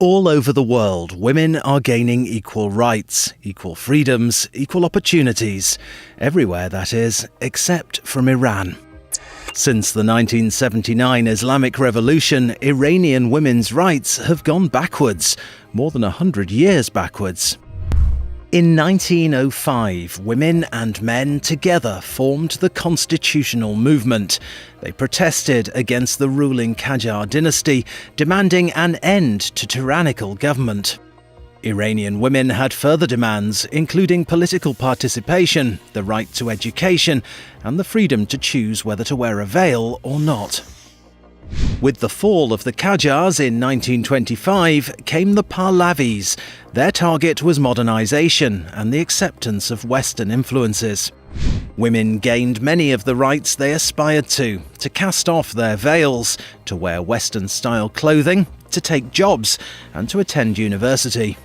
All over the world, women are gaining equal rights, equal freedoms, equal opportunities. Everywhere, that is, except from Iran. Since the 1979 Islamic Revolution, Iranian women's rights have gone backwards, more than 100 years backwards. In 1905, women and men together formed the constitutional movement. They protested against the ruling Qajar dynasty, demanding an end to tyrannical government. Iranian women had further demands, including political participation, the right to education, and the freedom to choose whether to wear a veil or not. With the fall of the Qajars in 1925 came the Pahlavis. Their target was modernization and the acceptance of Western influences. Women gained many of the rights they aspired to cast off their veils, to wear Western-style clothing, to take jobs, and to attend university.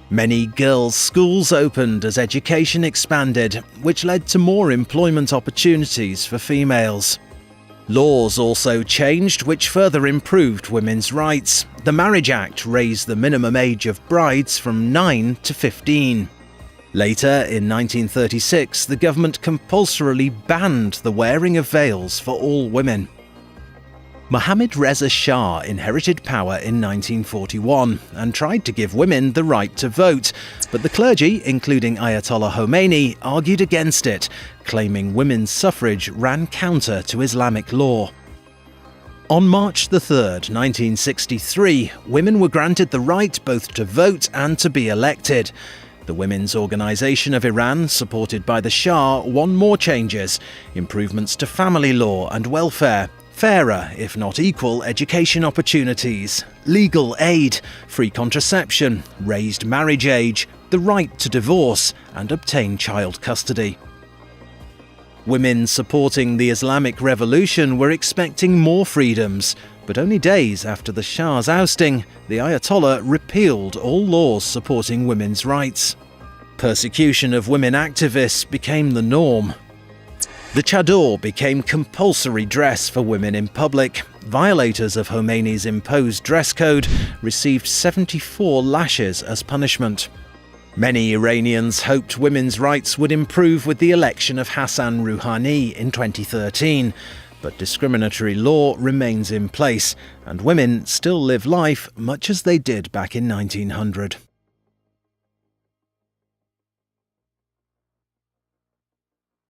Many girls' schools opened as education expanded, which led to more employment opportunities for females. Laws also changed, which further improved women's rights. The Marriage Act raised the minimum age of brides from 9 to 15. Later, in 1936, the government compulsorily banned the wearing of veils for all women. Mohammad Reza Shah inherited power in 1941 and tried to give women the right to vote, but the clergy, including Ayatollah Khomeini, argued against it, claiming women's suffrage ran counter to Islamic law. On March 3, 1963, women were granted the right both to vote and to be elected. The Women's Organization of Iran, supported by the Shah, won more changes: improvements to family law and welfare, fairer, if not equal, education opportunities, legal aid, free contraception, raised marriage age, the right to divorce, and obtain child custody. Women supporting the Islamic Revolution were expecting more freedoms, but only days after the Shah's ousting, the Ayatollah repealed all laws supporting women's rights. Persecution of women activists became the norm. The chador became compulsory dress for women in public. Violators of Khomeini's imposed dress code received 74 lashes as punishment. Many Iranians hoped women's rights would improve with the election of Hassan Rouhani in 2013, but discriminatory law remains in place, and women still live life much as they did back in 1900.